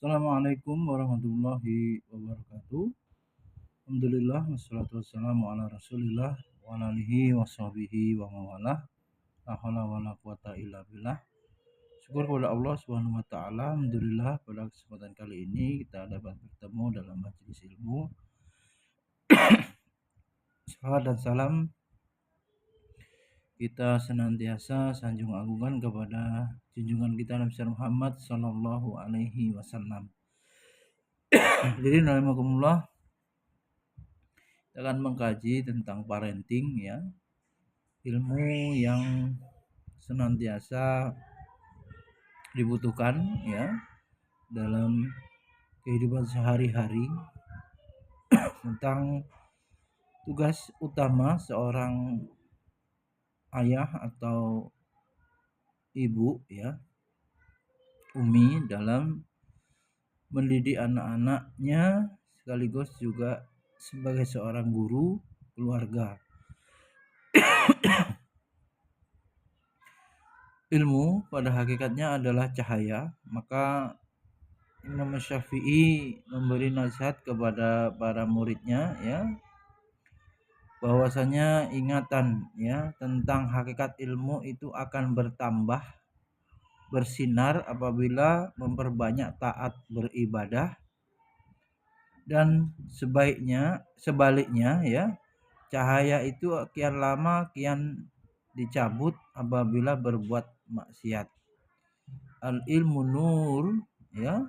Assalamualaikum warahmatullahi wabarakatuh. Alhamdulillah wassalatu wassalamu ala Rasulillah wa ala alihi washabihi wa mawalah. La haula wala quwata illa billah. Syukur kepada Allah Subhanahu wa taala. Alhamdulillah pada kesempatan kali ini kita dapat bertemu dalam majelis ilmu. Salawat dan salam kita senantiasa sanjung agungan kepada junjungan kita Nabi Muhammad sallallahu alaihi wasallam. Hadirin rahimakumullah, kita akan mengkaji tentang parenting ya, ilmu yang senantiasa dibutuhkan ya dalam kehidupan sehari-hari tentang tugas utama seorang ayah atau ibu ya, umi dalam mendidik anak-anaknya sekaligus juga sebagai seorang guru keluarga. Ilmu pada hakikatnya adalah cahaya, maka Imam Syafi'i memberi nasihat kepada para muridnya ya, bahwasanya ingatan ya tentang hakikat ilmu itu akan bertambah bersinar apabila memperbanyak taat beribadah, dan sebaliknya ya, cahaya itu kian lama kian dicabut apabila berbuat maksiat. Al ilmu nur ya,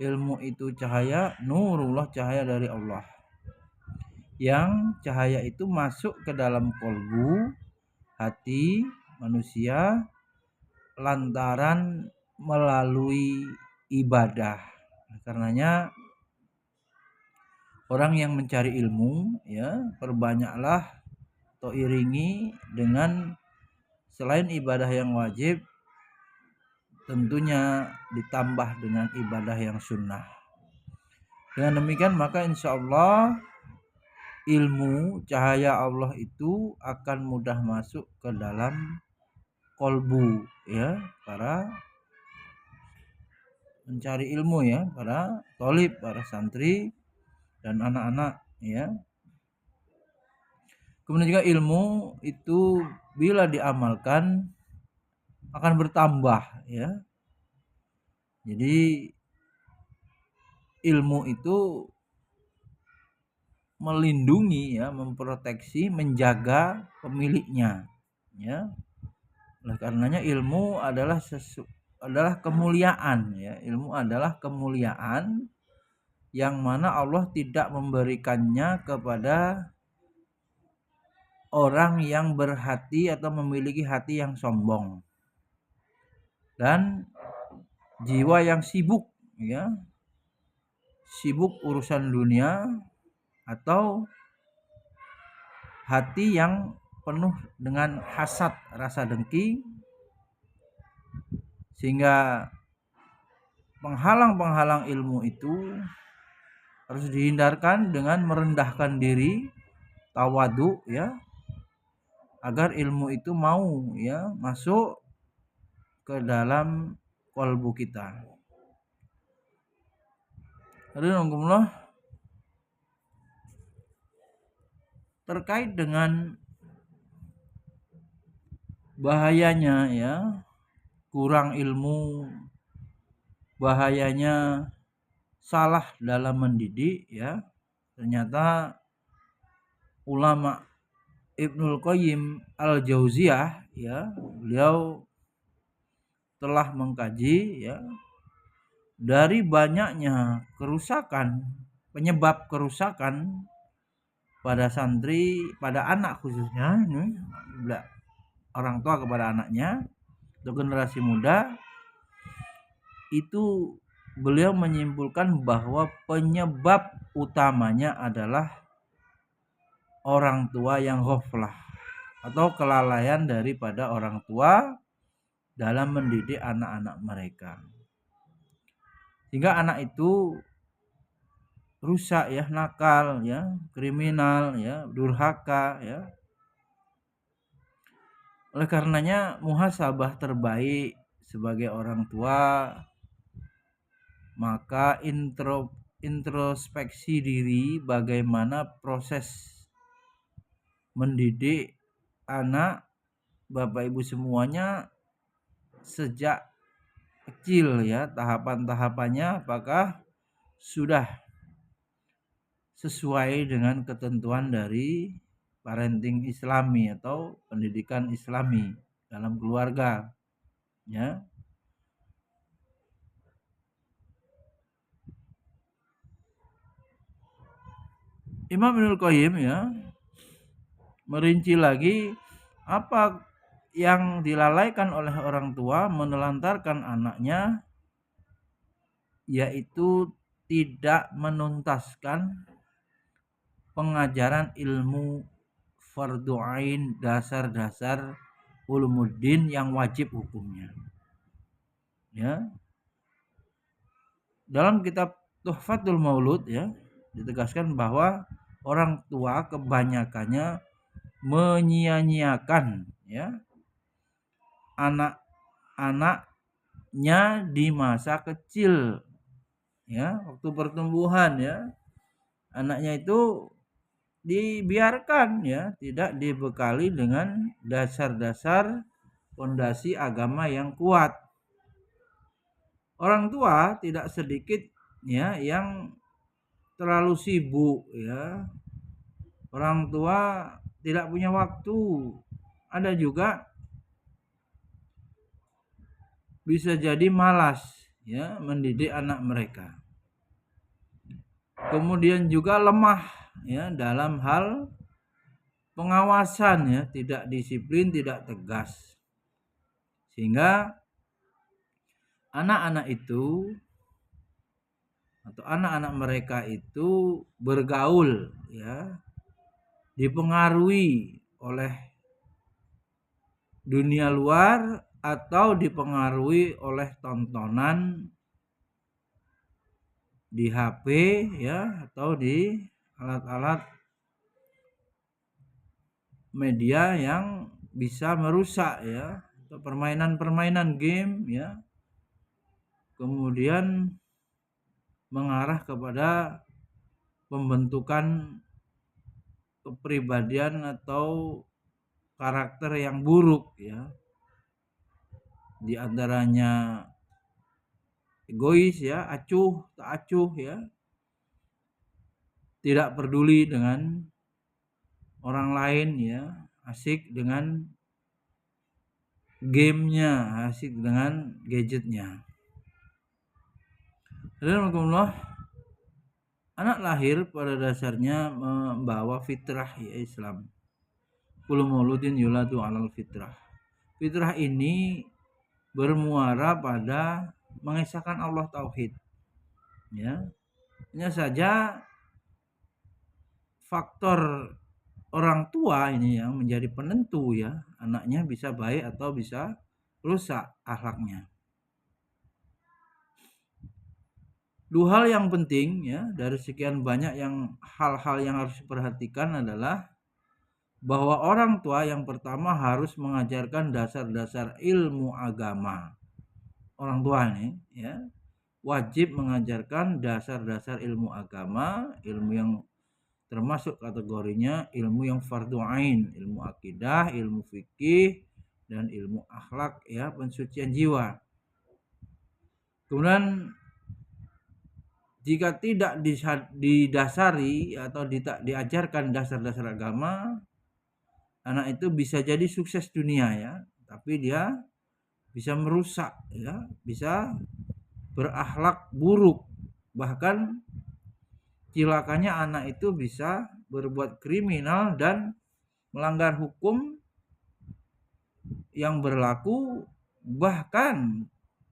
ilmu itu cahaya, nurullah, cahaya dari Allah, yang cahaya itu masuk ke dalam kolbu hati manusia lantaran melalui ibadah. Karenanya orang yang mencari ilmu ya, perbanyaklah atau iringi dengan selain ibadah yang wajib, tentunya ditambah dengan ibadah yang sunnah. Dengan demikian maka insya Allah ilmu cahaya Allah itu akan mudah masuk ke dalam kolbu ya para mencari ilmu ya, para thalib, para santri dan anak-anak ya. Kemudian juga ilmu itu bila diamalkan akan bertambah ya. Jadi ilmu itu melindungi ya, memproteksi, menjaga pemiliknya ya. Oleh karenanya ilmu adalah kemuliaan ya. Ilmu adalah kemuliaan yang mana Allah tidak memberikannya kepada orang yang berhati atau memiliki hati yang sombong dan jiwa yang sibuk ya, sibuk urusan dunia, atau hati yang penuh dengan hasad, rasa dengki, sehingga penghalang-penghalang ilmu itu harus dihindarkan dengan merendahkan diri, tawadu ya, agar ilmu itu mau ya masuk ke dalam kolbu kita. Alhamdulillah, terkait dengan bahayanya ya kurang ilmu, bahayanya salah dalam mendidik ya, ternyata ulama Ibnul Qayyim Al-Jauziyah ya, beliau telah mengkaji ya dari banyaknya kerusakan, penyebab kerusakan pada santri, pada anak khususnya ini, orang tua kepada anaknya atau generasi muda, itu beliau menyimpulkan bahwa penyebab utamanya adalah orang tua yang ghaflah atau kelalaian daripada orang tua dalam mendidik anak-anak mereka, sehingga anak itu rusak ya, nakal ya, kriminal ya, durhaka ya. Oleh karenanya muhasabah terbaik sebagai orang tua maka introspeksi diri bagaimana proses mendidik anak Bapak Ibu semuanya sejak kecil ya, tahapan-tahapannya apakah sudah sesuai dengan ketentuan dari parenting Islami atau pendidikan Islami dalam keluarga ya. Imam Ibnul Qayyim ya merinci lagi apa yang dilalaikan oleh orang tua menelantarkan anaknya, yaitu tidak menuntaskan pengajaran ilmu fardu ain, dasar-dasar ulumuddin yang wajib hukumnya. Ya. Dalam kitab Tuhfatul Maulud ya ditegaskan bahwa orang tua kebanyakannya menyia-nyiakan ya anak-anaknya di masa kecil ya, waktu pertumbuhan ya. Anaknya itu dibiarkan ya, tidak dibekali dengan dasar-dasar fondasi agama yang kuat. Orang tua tidak sedikit ya yang terlalu sibuk ya. Orang tua tidak punya waktu. Ada juga bisa jadi malas ya mendidik anak mereka. Kemudian juga lemah ya dalam hal pengawasan ya, tidak disiplin, tidak tegas. Sehingga anak-anak itu atau anak-anak mereka itu bergaul ya dipengaruhi oleh dunia luar atau dipengaruhi oleh tontonan di HP ya atau di alat-alat media yang bisa merusak ya, atau permainan-permainan game ya, kemudian mengarah kepada pembentukan kepribadian atau karakter yang buruk ya, di antaranya egois ya, acuh tak acuh ya, tidak peduli dengan orang lain ya, asik dengan gamenya, asik dengan gadgetnya. Alhamdulillah, anak lahir pada dasarnya membawa fitrah ya Islam. Kullu mauludin yuladu 'alal fitrah. Fitrah ini bermuara pada mengesahkan Allah tauhid. Ya. Hanya saja faktor orang tua ini yang menjadi penentu ya, anaknya bisa baik atau bisa rusak akhlaknya. Dua hal yang penting ya dari sekian banyak hal-hal yang harus diperhatikan adalah bahwa orang tua yang pertama harus mengajarkan dasar-dasar ilmu agama. Orang tua ini ya wajib mengajarkan dasar-dasar ilmu agama, ilmu yang termasuk kategorinya ilmu yang fardu ain, ilmu akidah, ilmu fikih, dan ilmu akhlak ya, pensucian jiwa. Kemudian jika tidak didasari atau diajarkan dasar-dasar agama, anak itu bisa jadi sukses dunia ya, tapi dia bisa merusak ya, bisa berakhlak buruk, bahkan cilakanya anak itu bisa berbuat kriminal dan melanggar hukum yang berlaku, bahkan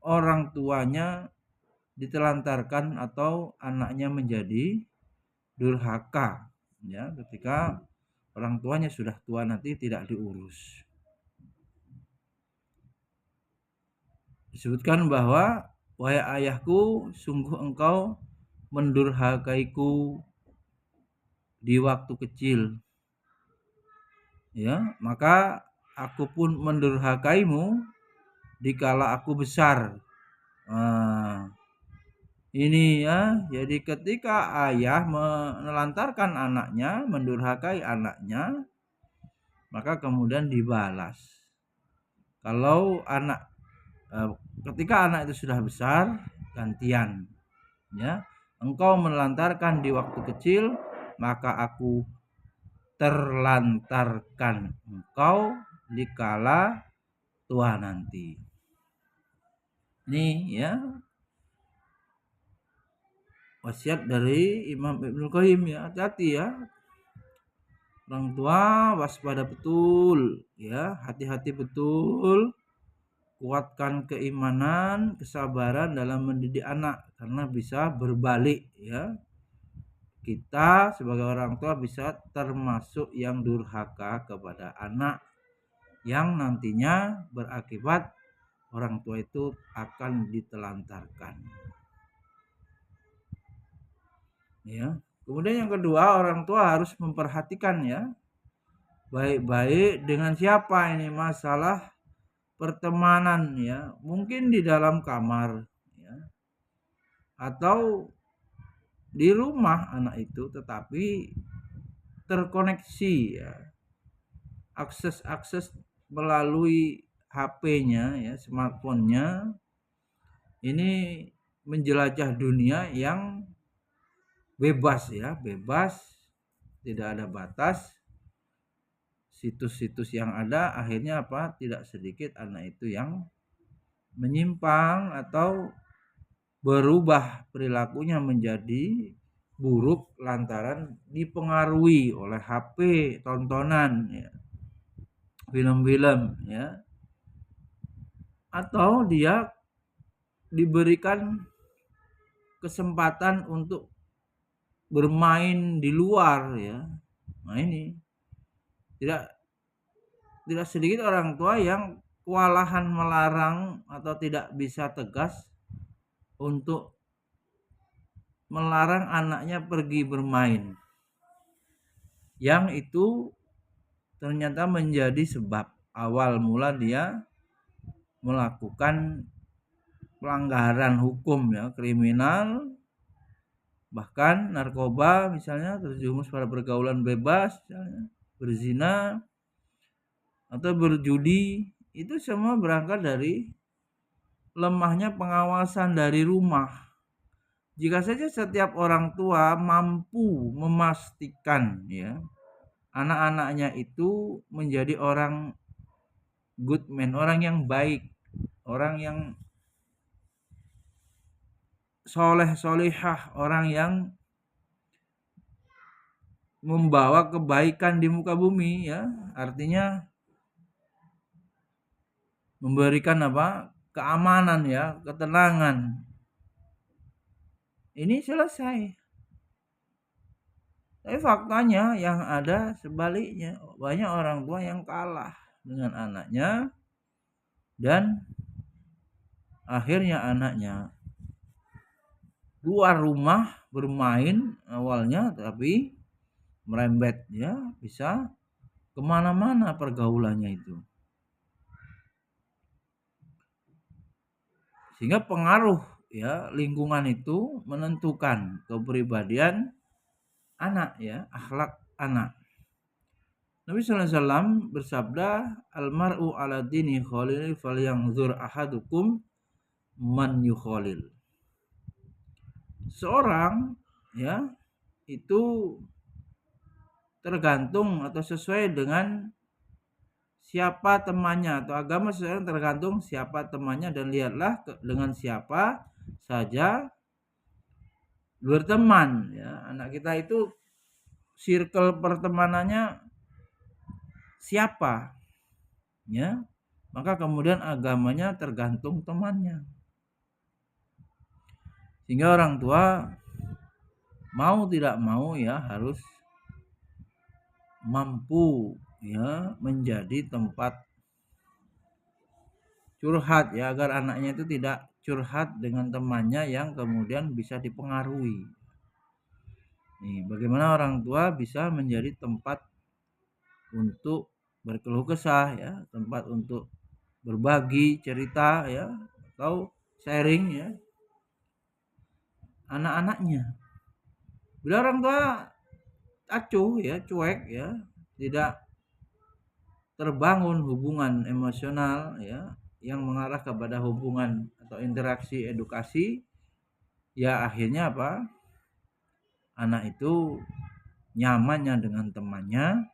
orang tuanya ditelantarkan atau anaknya menjadi durhaka ya ketika orang tuanya sudah tua nanti tidak diurus. Disebutkan bahwa wahai ayahku, sungguh engkau mendurhakaiku di waktu kecil ya, maka aku pun mendurhakaimu dikala aku besar. Ini ya, jadi ketika ayah menelantarkan anaknya, mendurhakai anaknya, maka kemudian dibalas. Kalau ketika anak itu sudah besar, gantian, ya. Engkau menelantarkan di waktu kecil, maka aku terlantarkan engkau dikala tua nanti. Ini ya wasiat dari Imam Ibnu Qayyim ya, hati-hati ya. Orang tua waspada betul ya, hati-hati betul. Kuatkan keimanan, kesabaran dalam mendidik anak karena bisa berbalik ya. Kita sebagai orang tua bisa termasuk yang durhaka kepada anak yang nantinya berakibat orang tua itu akan ditelantarkan. Ya. Kemudian yang kedua, orang tua harus memperhatikan ya baik-baik dengan siapa ini masalah pertemanan ya, mungkin di dalam kamar ya, atau di rumah anak itu tetapi terkoneksi ya, akses melalui HP-nya ya, smartphone-nya ini menjelajah dunia yang bebas ya, bebas, tidak ada batas. Situs-situs yang ada akhirnya apa? Tidak sedikit anak itu yang menyimpang atau berubah perilakunya menjadi buruk lantaran dipengaruhi oleh HP, tontonan ya, film-film ya, atau dia diberikan kesempatan untuk bermain di luar ya. Nah ini tidak sedikit orang tua yang kewalahan melarang atau tidak bisa tegas untuk melarang anaknya pergi bermain, yang itu ternyata menjadi sebab awal mula dia melakukan pelanggaran hukum ya, kriminal, bahkan narkoba misalnya, terjerumus pada pergaulan bebas misalnya, berzina atau berjudi. Itu semua berangkat dari lemahnya pengawasan dari rumah. Jika saja setiap orang tua mampu memastikan ya anak-anaknya itu menjadi orang good man, orang yang baik, orang yang soleh solihah, orang yang membawa kebaikan di muka bumi ya, artinya memberikan apa? Keamanan ya, ketenangan. Ini selesai. Tapi faktanya yang ada sebaliknya, banyak orang tua yang kalah dengan anaknya dan akhirnya anaknya keluar rumah bermain awalnya, tapi merembet ya, bisa kemana-mana pergaulannya itu, sehingga pengaruh ya lingkungan itu menentukan kepribadian anak ya, akhlak anak. Nabi sallallahu alaihi wasallam bersabda, almar'u ala dini khalili falyanzur ahadukum man yukhalil. Seorang ya itu tergantung atau sesuai dengan siapa temannya, atau agama seseorang tergantung siapa temannya, dan lihatlah dengan siapa saja berteman ya. Anak kita itu circle pertemanannya siapa ya, maka kemudian agamanya tergantung temannya. Sehingga orang tua mau tidak mau ya harus mampu ya menjadi tempat curhat ya, agar anaknya itu tidak curhat dengan temannya yang kemudian bisa dipengaruhi. Nih, bagaimana orang tua bisa menjadi tempat untuk berkeluh kesah ya, tempat untuk berbagi cerita ya, atau sharing ya. anak-anaknya. Bila orang tua acuh ya, cuek ya, tidak terbangun hubungan emosional ya yang mengarah kepada hubungan atau interaksi edukasi, ya akhirnya apa? Anak itu nyamannya dengan temannya,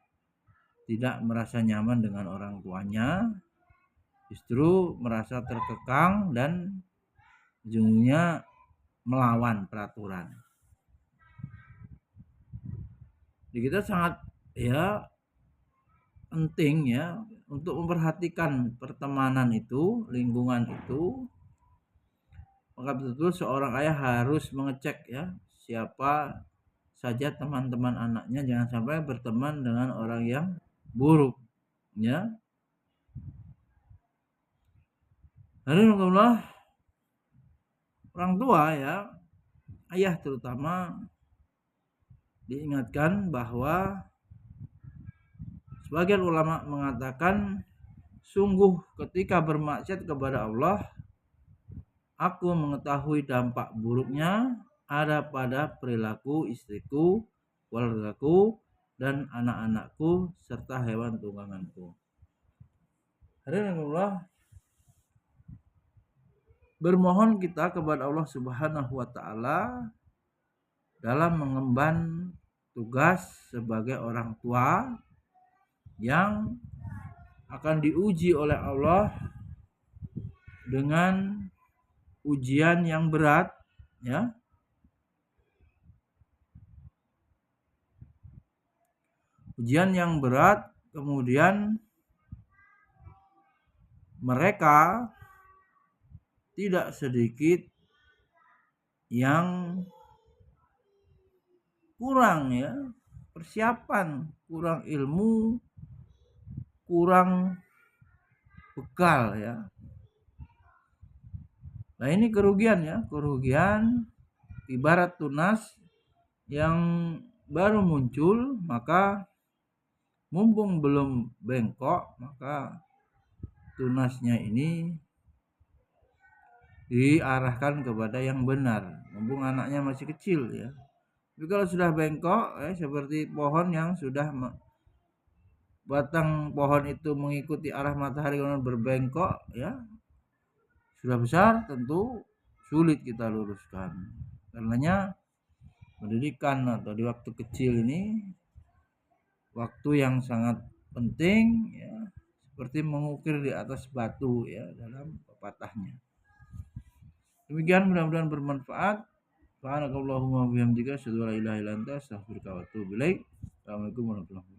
tidak merasa nyaman dengan orang tuanya, justru merasa terkekang dan ujungnya melawan peraturan. Jadi kita sangat ya penting ya untuk memperhatikan pertemanan itu, lingkungan itu. Maka betul-betul seorang ayah harus mengecek ya siapa saja teman-teman anaknya, jangan sampai berteman dengan orang yang buruk ya. Alhamdulillah, orang tua ya, ayah terutama diingatkan bahwa sebagian ulama mengatakan sungguh ketika bermaksiat kepada Allah, aku mengetahui dampak buruknya ada pada perilaku istriku, keluargaku, dan anak-anakku serta hewan tungganganku. Alhamdulillah, bermohon kita kepada Allah Subhanahu wa taala dalam mengemban tugas sebagai orang tua yang akan diuji oleh Allah dengan ujian yang berat ya. Ujian yang berat, kemudian mereka tidak sedikit yang kurang ya persiapan, kurang ilmu, kurang bekal ya. Nah ini kerugian ya, kerugian ibarat tunas yang baru muncul, maka mumpung belum bengkok, maka tunasnya ini diarahkan kepada yang benar, mumpung anaknya masih kecil ya. Tapi kalau sudah bengkok seperti pohon yang sudah batang pohon itu mengikuti arah matahari kemudian berbengkok ya, sudah besar tentu sulit kita luruskan. Karenanya pendidikan atau di waktu kecil ini waktu yang sangat penting ya, seperti mengukir di atas batu ya dalam pepatahnya. Demikian, mudah-mudahan bermanfaat. Subhanakallahumma wa bihamdika asyhadu an la ilaha illa anta astaghfiruka wa atubu ilaik. Assalamualaikum warahmatullahi wabarakatuh.